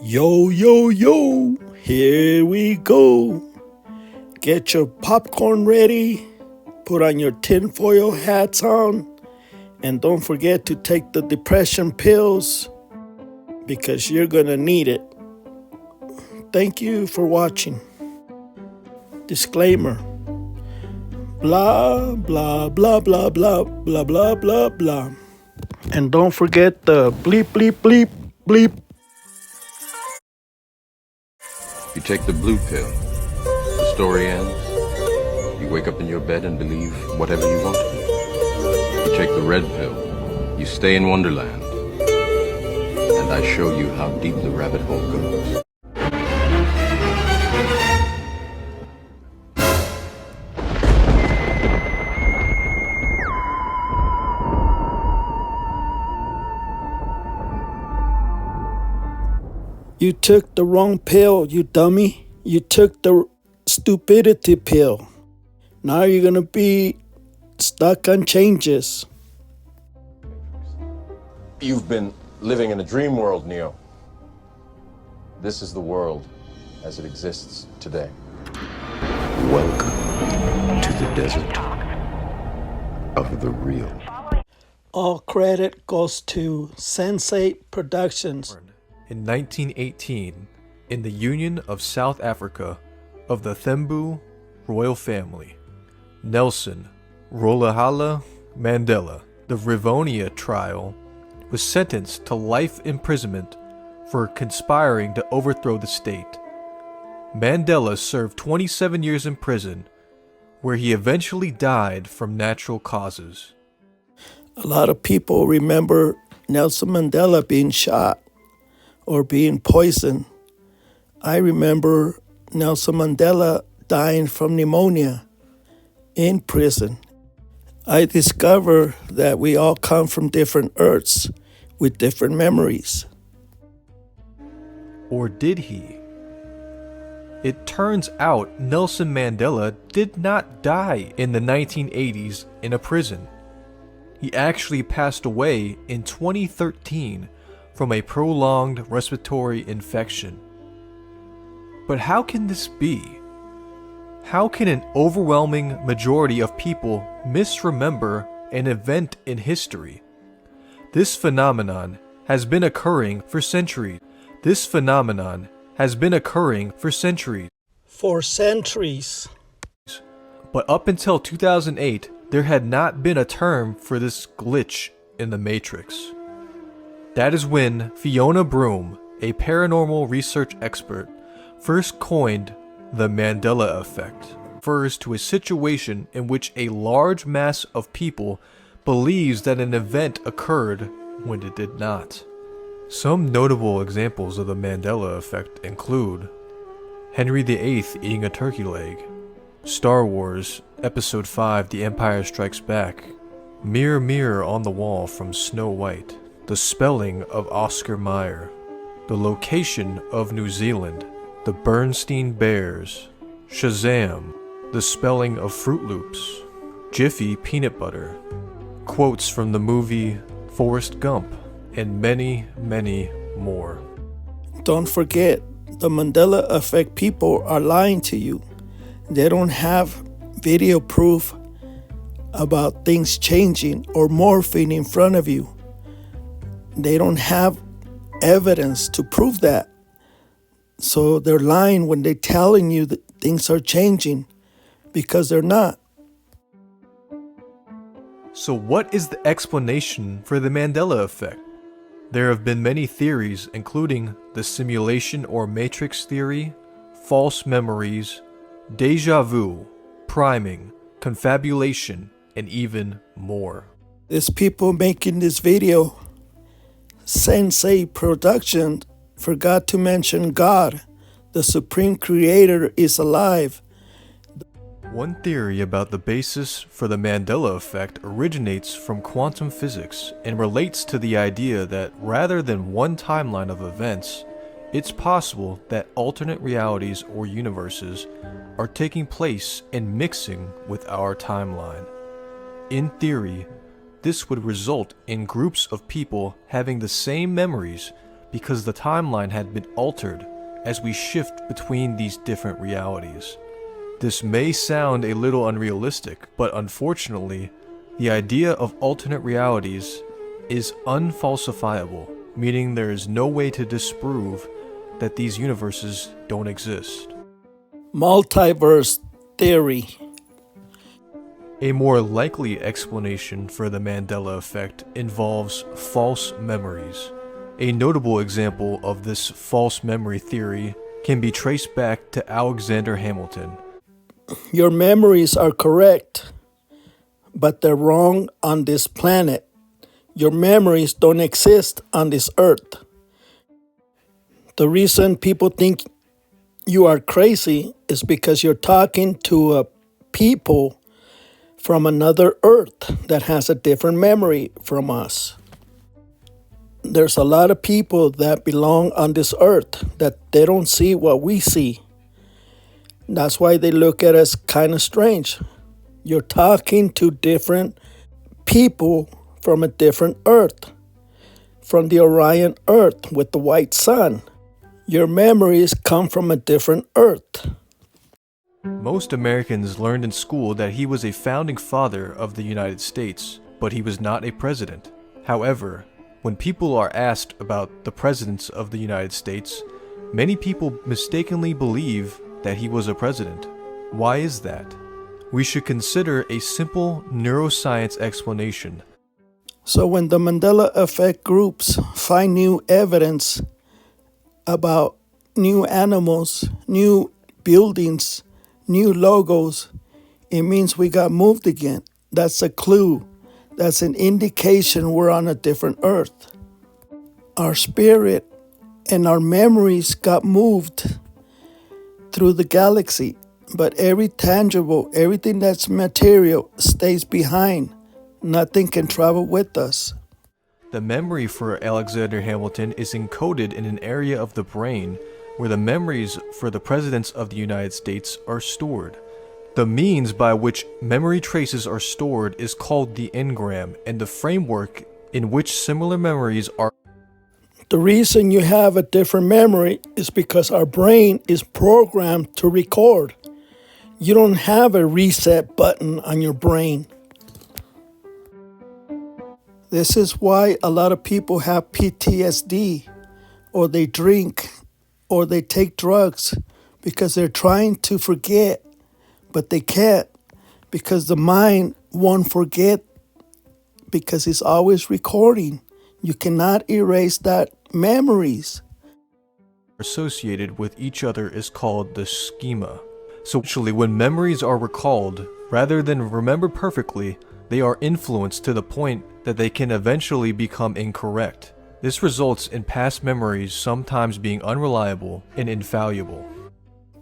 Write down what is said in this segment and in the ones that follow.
Yo, yo, yo, here we go. Get your popcorn ready, put on your tinfoil hats on, and don't forget to take the depression pills because you're gonna need it. Thank you for watching. Disclaimer. Blah, blah, blah, blah, blah, blah, blah, blah, blah. And don't forget the bleep, bleep, bleep, bleep. You take the blue pill, the story ends. You wake up in your bed and believe whatever you want to. You take the red pill, you stay in Wonderland, and I show you how deep the rabbit hole goes. You took the wrong pill, you dummy. You took the stupidity pill. Now you're gonna be stuck on changes. You've been living in a dream world, Neo. This is the world as it exists today. Welcome to the desert of the real. All credit goes to SENSIE Productions. In 1918, in the Union of South Africa of the Thembu royal family, Nelson Rolihlahla Mandela, the Rivonia trial, was sentenced to life imprisonment for conspiring to overthrow the state. Mandela served 27 years in prison, where he eventually died from natural causes. A lot of people remember Nelson Mandela being shot or being poisoned. I remember Nelson Mandela dying from pneumonia in prison. I discovered that we all come from different earths with different memories. Or did he? It turns out Nelson Mandela did not die in the 1980s in a prison. He actually passed away in 2013 from a prolonged respiratory infection. But how can this be? How can an overwhelming majority of people misremember an event in history? This phenomenon has been occurring for centuries. For centuries. But up until 2008, there had not been a term for this glitch in the Matrix. That is when Fiona Broome, a paranormal research expert, first coined the Mandela effect. It refers to a situation in which a large mass of people believes that an event occurred when it did not. Some notable examples of the Mandela effect include Henry VIII eating a turkey leg, Star Wars Episode 5 The Empire Strikes Back, Mirror Mirror on the Wall from Snow White, the spelling of Oscar Mayer, the location of New Zealand, the Bernstein Bears, Shazam, the spelling of Fruit Loops, Jiffy peanut butter, quotes from the movie Forrest Gump, and many, many more. Don't forget, the Mandela effect people are lying to you. They don't have video proof about things changing or morphing in front of you. They don't have evidence to prove that. So they're lying when they're telling you that things are changing, because they're not. So what is the explanation for the Mandela effect? There have been many theories, including the simulation or matrix theory, false memories, deja vu, priming, confabulation, and even more. These people making this video, SENSIE Productions, forgot to mention God. The Supreme Creator is alive. One theory about the basis for the Mandela effect originates from quantum physics and relates to the idea that rather than one timeline of events, it's possible that alternate realities or universes are taking place and mixing with our timeline. In theory, this would result in groups of people having the same memories because the timeline had been altered as we shift between these different realities. This may sound a little unrealistic, but unfortunately, the idea of alternate realities is unfalsifiable, meaning there is no way to disprove that these universes don't exist. Multiverse theory. A more likely explanation for the Mandela effect involves false memories. A notable example of this false memory theory can be traced back to Alexander Hamilton. Your memories are correct, but they're wrong on this planet. Your memories don't exist on this earth. The reason people think you are crazy is because you're talking to a people from another earth that has a different memory from us. There's a lot of people that belong on this earth that they don't see what we see. That's why they look at us kind of strange. You're talking to different people from a different earth, from the Orion earth with the white sun. Your memories come from a different earth. Most Americans learned in school that he was a founding father of the United States, but he was not a president. However, when people are asked about the presidents of the United States, many people mistakenly believe that he was a president. Why is that? We should consider a simple neuroscience explanation. So when the Mandela effect groups find new evidence about new animals, new buildings, new logos, it means we got moved again. That's a clue. That's an indication we're on a different earth. Our spirit and our memories got moved through the galaxy, but every tangible, everything that's material stays behind. Nothing can travel with us. The memory for Alexander Hamilton is encoded in an area of the brain where the memories for the presidents of the United States are stored. The means by which memory traces are stored is called the engram, and the framework in which similar memories are. The reason you have a different memory is because our brain is programmed to record. You don't have a reset button on your brain. This is why a lot of people have PTSD, or they drink, or they take drugs, because they're trying to forget, but they can't, because the mind won't forget, because it's always recording. You cannot erase that memories. Associated with each other is called the schema. So actually, when memories are recalled, rather than remembered perfectly, they are influenced to the point that they can eventually become incorrect. This results in past memories sometimes being unreliable and infallible.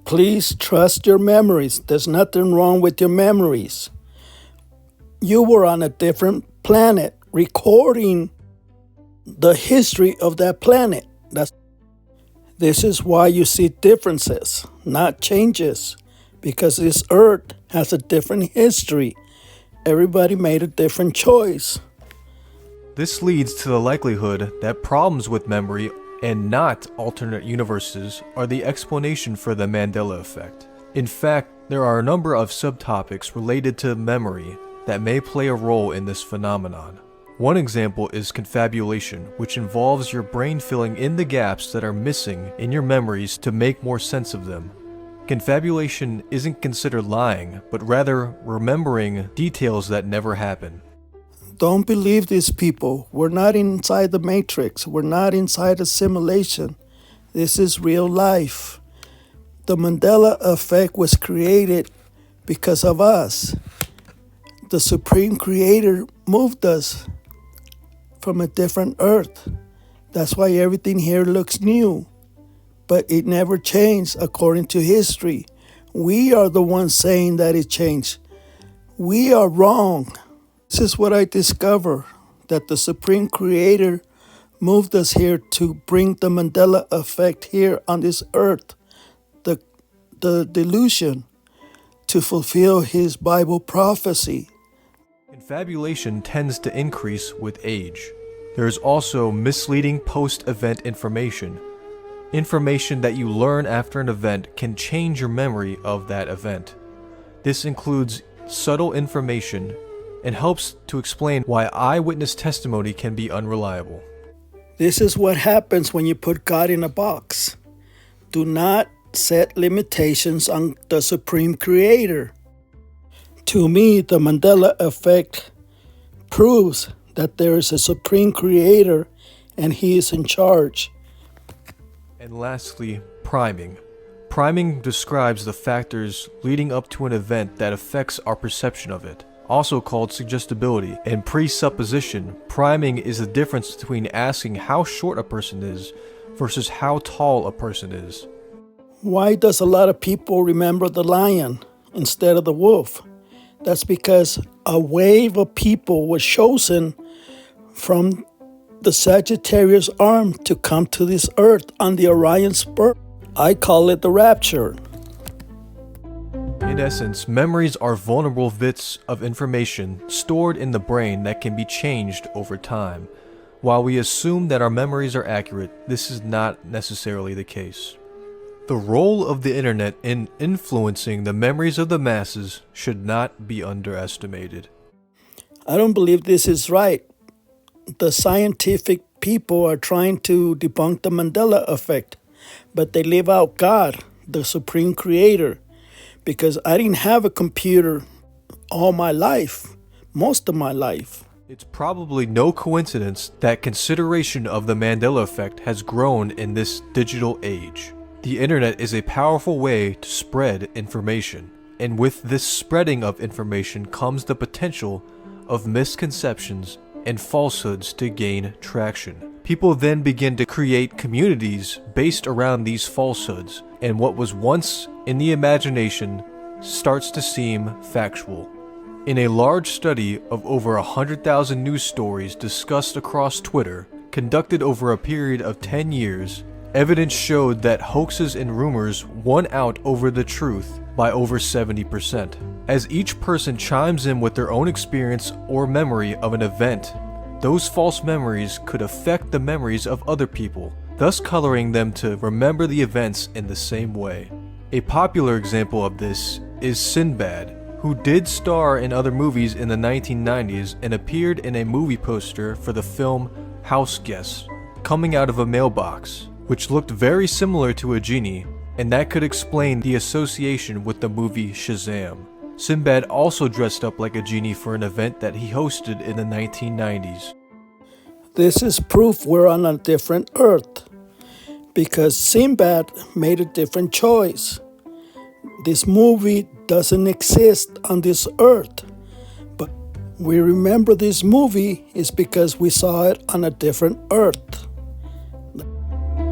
Please trust your memories. There's nothing wrong with your memories. You were on a different planet recording the history of that planet. This is why you see differences, not changes, because this earth has a different history. Everybody made a different choice. This leads to the likelihood that problems with memory and not alternate universes are the explanation for the Mandela effect. In fact, there are a number of subtopics related to memory that may play a role in this phenomenon. One example is confabulation, which involves your brain filling in the gaps that are missing in your memories to make more sense of them. Confabulation isn't considered lying, but rather remembering details that never happen. Don't believe these people. We're not inside the matrix. We're not inside a simulation. This is real life. The Mandela effect was created because of us. The Supreme Creator moved us from a different earth. That's why everything here looks new. But it never changed according to history. We are the ones saying that it changed. We are wrong. This is what I discovered, that the Supreme Creator moved us here to bring the Mandela effect here on this earth, the delusion, to fulfill his Bible prophecy. Confabulation tends to increase with age. There is also misleading post-event information. Information that you learn after an event can change your memory of that event. This includes subtle information and helps to explain why eyewitness testimony can be unreliable. This is what happens when you put God in a box. Do not set limitations on the Supreme Creator. To me, the Mandela effect proves that there is a Supreme Creator and He is in charge. And lastly, priming. Priming describes the factors leading up to an event that affects our perception of it. Also called suggestibility and presupposition. Priming is the difference between asking how short a person is versus how tall a person is. Why does a lot of people remember the lion instead of the wolf? That's because a wave of people was chosen from the Sagittarius arm to come to this earth on the Orion spur. I call it the rapture. In essence, memories are vulnerable bits of information stored in the brain that can be changed over time. While we assume that our memories are accurate, this is not necessarily the case. The role of the internet in influencing the memories of the masses should not be underestimated. I don't believe this is right. The scientific people are trying to debunk the Mandela effect, but they leave out God, the Supreme Creator, because I didn't have a computer all my life, most of my life. It's probably no coincidence that consideration of the Mandela effect has grown in this digital age. The internet is a powerful way to spread information, and with this spreading of information comes the potential of misconceptions and falsehoods to gain traction. People then begin to create communities based around these falsehoods, and what was once in the imagination starts to seem factual. In a large study of over 100,000 news stories discussed across Twitter, conducted over a period of 10 years, evidence showed that hoaxes and rumors won out over the truth by over 70%. As each person chimes in with their own experience or memory of an event, those false memories could affect the memories of other people, thus coloring them to remember the events in the same way. A popular example of this is Sinbad, who did star in other movies in the 1990s and appeared in a movie poster for the film House Guests, coming out of a mailbox, which looked very similar to a genie, and that could explain the association with the movie Shazam. Sinbad also dressed up like a genie for an event that he hosted in the 1990s. This is proof we're on a different earth, because Sinbad made a different choice. This movie doesn't exist on this earth, but we remember this movie is because we saw it on a different earth.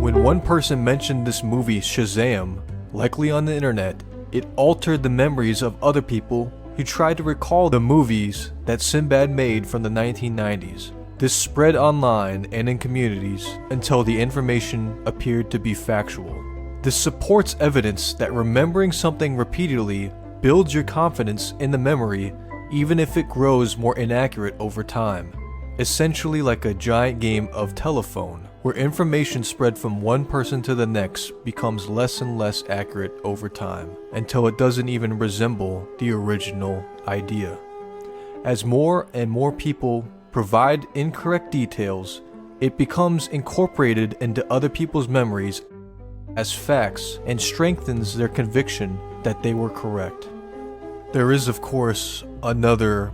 When one person mentioned this movie Shazam, likely on the internet, it altered the memories of other people who tried to recall the movies that Sinbad made from the 1990s. This spread online and in communities until the information appeared to be factual. This supports evidence that remembering something repeatedly builds your confidence in the memory even if it grows more inaccurate over time. Essentially like a giant game of telephone, where information spread from one person to the next becomes less and less accurate over time, until it doesn't even resemble the original idea. As more and more people provide incorrect details, it becomes incorporated into other people's memories as facts and strengthens their conviction that they were correct. There is, of course, another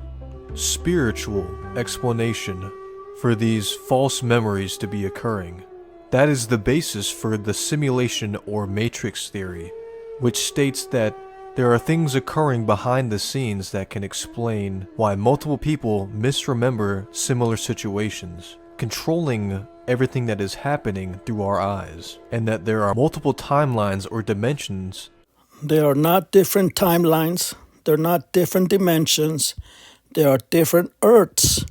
spiritual explanation for these false memories to be occurring. That is the basis for the simulation or matrix theory, which states that there are things occurring behind the scenes that can explain why multiple people misremember similar situations, controlling everything that is happening through our eyes, and that there are multiple timelines or dimensions. There are not different timelines, they're not different dimensions, there are different earths.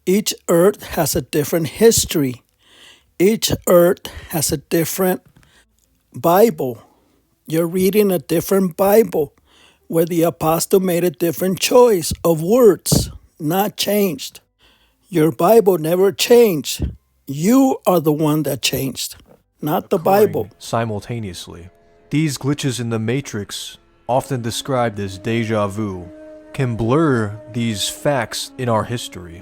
Each earth has a different history. Each earth has a different Bible. You're reading a different Bible where the apostle made a different choice of words, not changed. Your Bible never changed. You are the one that changed, not the Bible. Simultaneously, these glitches in the Matrix, often described as deja vu, can blur these facts in our history.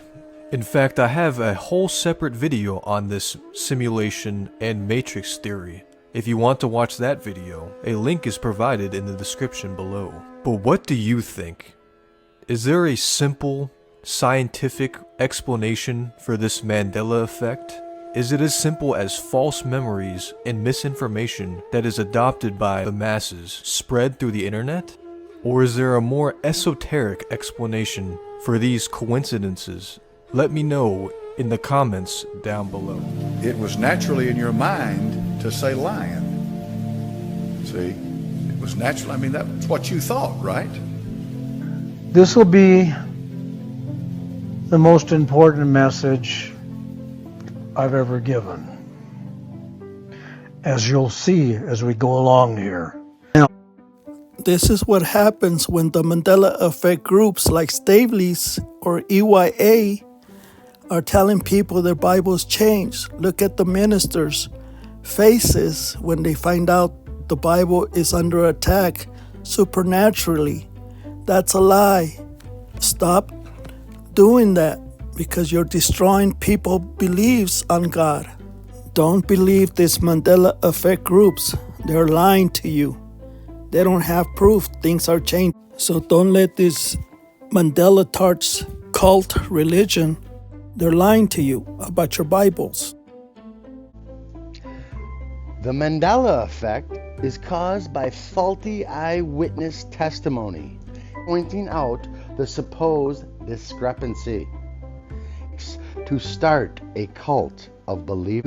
In fact, I have a whole separate video on this simulation and matrix theory. If you want to watch that video, a link is provided in the description below. But what do you think? Is there a simple, scientific explanation for this Mandela effect? Is it as simple as false memories and misinformation that is adopted by the masses spread through the internet? Or is there a more esoteric explanation for these coincidences? Let me know in the comments down below. It was naturally in your mind to say lion. See, it was natural. I mean, that's what you thought, right? This will be the most important message I've ever given, as you'll see as we go along here. This is what happens when the Mandela effect groups like Stavely's or EYA are telling people their Bibles changed. Look at the ministers' faces when they find out the Bible is under attack supernaturally. That's a lie. Stop doing that because you're destroying people's beliefs on God. Don't believe these Mandela effect groups. They're lying to you. They don't have proof things are changed. So don't let this Mandela tarts cult religion. They're lying to you about your Bibles. The Mandela effect is caused by faulty eyewitness testimony, pointing out the supposed discrepancy. To start a cult of belief.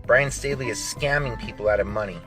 Brian Staley is scamming people out of money.